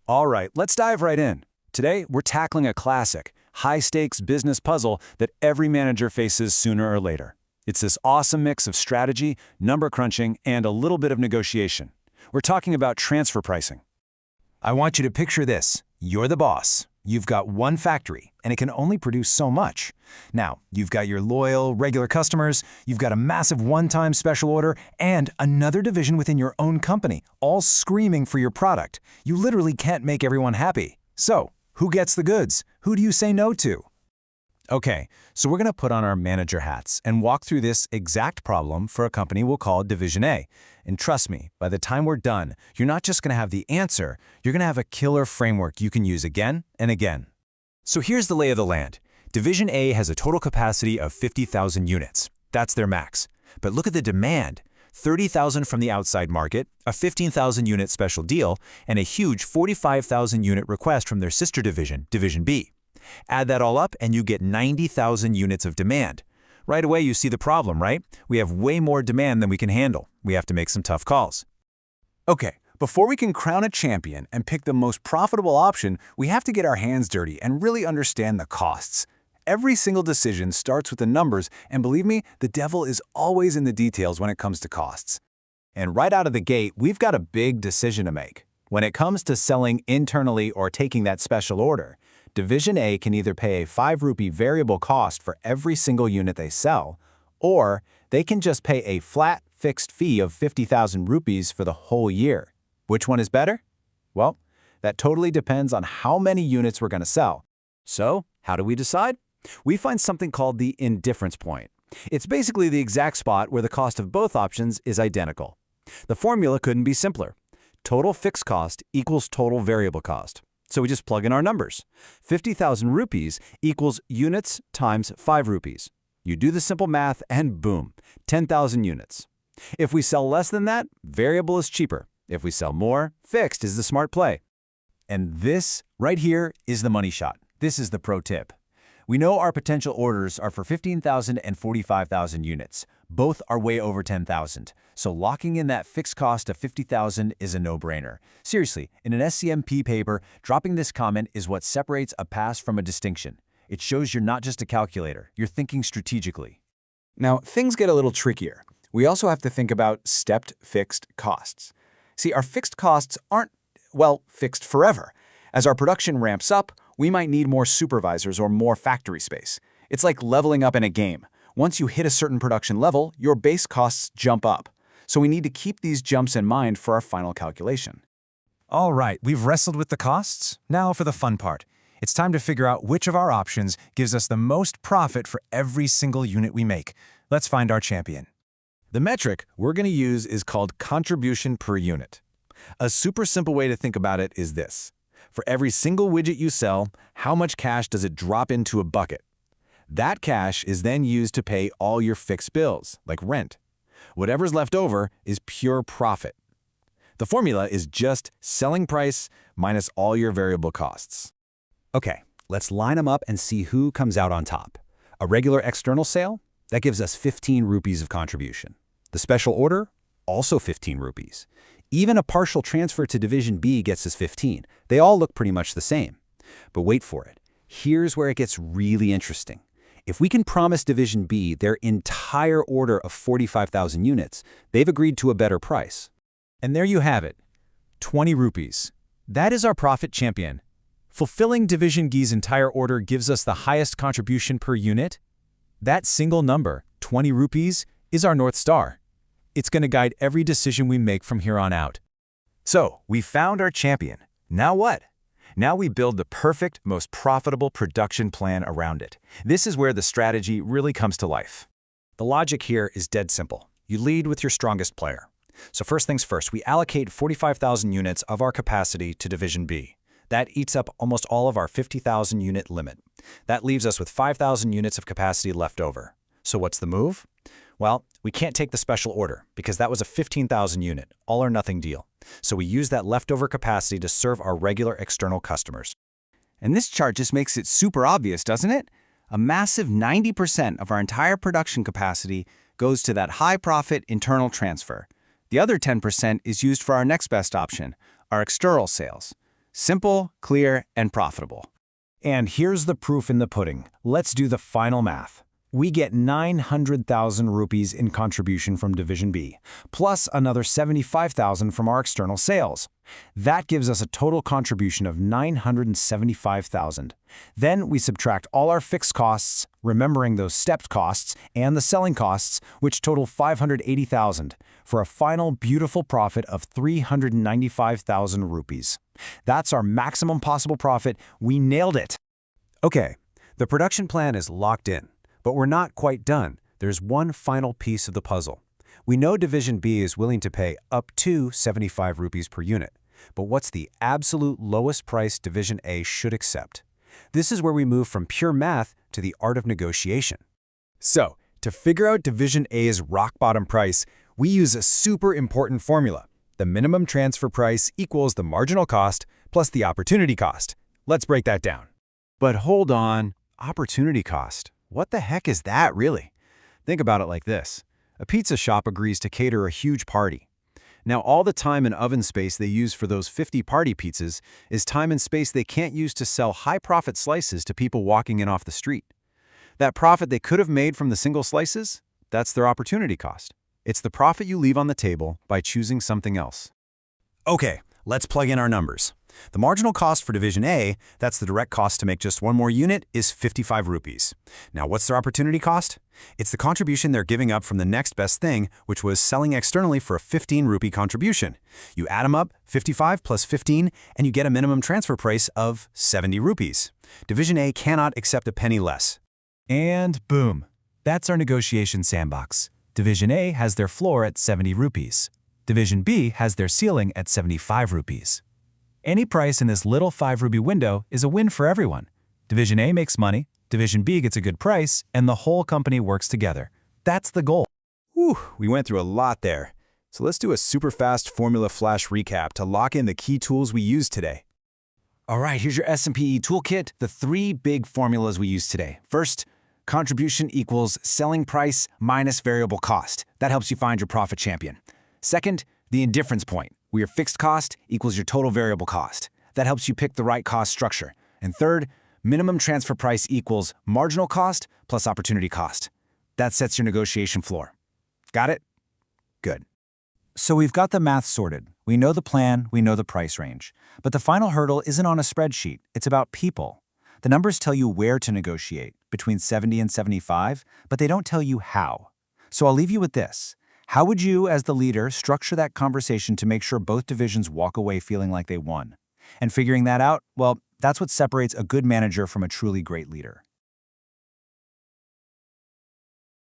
All right, let's dive right in. Today, we're tackling a classic, high-stakes business puzzle that every manager faces sooner or later. It's this awesome mix of strategy, number crunching, and a little bit of negotiation. We're talking about transfer pricing. I want you to picture this. You're the boss. You've got one factory, and it can only produce so much. Now, you've got your loyal, regular customers, you've got a massive one-time special order, and another division within your own company, all screaming for your product. You literally can't make everyone happy. So, who gets the goods? Who do you say no to? Okay, so we're going to put on our manager hats and walk through this exact problem for a company we'll call Division A. And trust me, by the time we're done, you're not just going to have the answer, you're going to have a killer framework you can use again and again. So here's the lay of the land. Division A has a total capacity of 50,000 units. That's their max. But look at the demand. 30,000 from the outside market, a 15,000 unit special deal, and a huge 45,000 unit request from their sister division, Division B. Add that all up and you get 90,000 units of demand. Right away you see the problem, right? We have way more demand than we can handle. We have to make some tough calls. Okay, before we can crown a champion and pick the most profitable option, we have to get our hands dirty and really understand the costs. Every single decision starts with the numbers, and believe me, the devil is always in the details when it comes to costs. And right out of the gate, we've got a big decision to make. When it comes to selling internally or taking that special order, Division A can either pay a 5 rupee variable cost for every single unit they sell, or they can just pay a flat, fixed fee of 50,000 rupees for the whole year. Which one is better? Well, that totally depends on how many units we're going to sell. So, how do we decide? We find something called the indifference point. It's basically the exact spot where the cost of both options is identical. The formula couldn't be simpler. Total fixed cost equals total variable cost. So we just plug in our numbers. 50,000 rupees equals units times 5 rupees. You do the simple math and boom, 10,000 units. If we sell less than that, variable is cheaper. If we sell more, fixed is the smart play. And this right here is the money shot. This is the pro tip. We know our potential orders are for 15,000 and 45,000 units. Both are way over 10,000. So locking in that fixed cost of 50,000 is a no-brainer. Seriously, in an SCMPE paper, dropping this comment is what separates a pass from a distinction. It shows you're not just a calculator, you're thinking strategically. Now, things get a little trickier. We also have to think about stepped fixed costs. See, our fixed costs aren't, well, fixed forever. As our production ramps up, we might need more supervisors or more factory space. It's like leveling up in a game. Once you hit a certain production level, your base costs jump up. So we need to keep these jumps in mind for our final calculation. All right, we've wrestled with the costs. Now for the fun part. It's time to figure out which of our options gives us the most profit for every single unit we make. Let's find our champion. The metric we're going to use is called contribution per unit. A super simple way to think about it is this. For every single widget you sell, how much cash does it drop into a bucket? That cash is then used to pay all your fixed bills, like rent. Whatever's left over is pure profit. The formula is just selling price minus all your variable costs. Okay, let's line them up and see who comes out on top. A regular external sale? That gives us 15 rupees of contribution. The special order? Also 15 rupees. Even a partial transfer to Division B gets us 15. They all look pretty much the same. But wait for it. Here's where it gets really interesting. If we can promise Division B their entire order of 45,000 units, they've agreed to a better price. And there you have it, 20 rupees. That is our profit champion. Fulfilling Division G's entire order gives us the highest contribution per unit. That single number, 20 rupees, is our North Star. It's going to guide every decision we make from here on out. So, we found our champion. Now what? Now we build the perfect, most profitable production plan around it. This is where the strategy really comes to life. The logic here is dead simple. You lead with your strongest player. So first things first, we allocate 45,000 units of our capacity to Division B. That eats up almost all of our 50,000 unit limit. That leaves us with 5,000 units of capacity left over. So what's the move? Well, we can't take the special order because that was a 15,000 unit, all or nothing deal. So we use that leftover capacity to serve our regular external customers. And this chart just makes it super obvious, doesn't it? A massive 90% of our entire production capacity goes to that high-profit internal transfer. The other 10% is used for our next best option, our external sales. Simple, clear, and profitable. And here's the proof in the pudding. Let's do the final math. We get 900,000 rupees in contribution from Division B, plus another 75,000 from our external sales. That gives us a total contribution of 975,000. Then we subtract all our fixed costs, remembering those stepped costs, and the selling costs, which total 580,000, for a final beautiful profit of 395,000 rupees. That's our maximum possible profit. We nailed it. Okay, the production plan is locked in. But we're not quite done. There's one final piece of the puzzle. We know Division B is willing to pay up to 75 rupees per unit. But what's the absolute lowest price Division A should accept? This is where we move from pure math to the art of negotiation. So, to figure out Division A's rock-bottom price, we use a super important formula. The minimum transfer price equals the marginal cost plus the opportunity cost. Let's break that down. But hold on, opportunity cost. What the heck is that, really? Think about it like this. A pizza shop agrees to cater a huge party. Now, all the time and oven space they use for those 50 party pizzas is time and space they can't use to sell high-profit slices to people walking in off the street. That profit they could have made from the single slices, that's their opportunity cost. It's the profit you leave on the table by choosing something else. Okay, let's plug in our numbers. The marginal cost for Division A, that's the direct cost to make just one more unit, is 55 rupees. Now, what's their opportunity cost? It's the contribution they're giving up from the next best thing, which was selling externally for a 15 rupee contribution. You add them up, 55 plus 15, and you get a minimum transfer price of 70 rupees. Division A cannot accept a penny less. And boom, that's our negotiation sandbox. Division A has their floor at 70 rupees. Division B has their ceiling at 75 rupees. Any price in this little 5 rupee window is a win for everyone. Division A makes money, Division B gets a good price, and the whole company works together. That's the goal. Whew, we went through a lot there. So let's do a super fast formula flash recap to lock in the key tools we used today. All right, here's your SCMPE toolkit, the 3 big formulas we used today. First, contribution equals selling price minus variable cost. That helps you find your profit champion. Second, the indifference point, where your fixed cost equals your total variable cost. That helps you pick the right cost structure. And third, minimum transfer price equals marginal cost plus opportunity cost. That sets your negotiation floor. Got it? Good. So we've got the math sorted. We know the plan, we know the price range. But the final hurdle isn't on a spreadsheet, it's about people. The numbers tell you where to negotiate, between 70 and 75, but they don't tell you how. So I'll leave you with this. How would you, as the leader, structure that conversation to make sure both divisions walk away feeling like they won? And figuring that out, well, that's what separates a good manager from a truly great leader.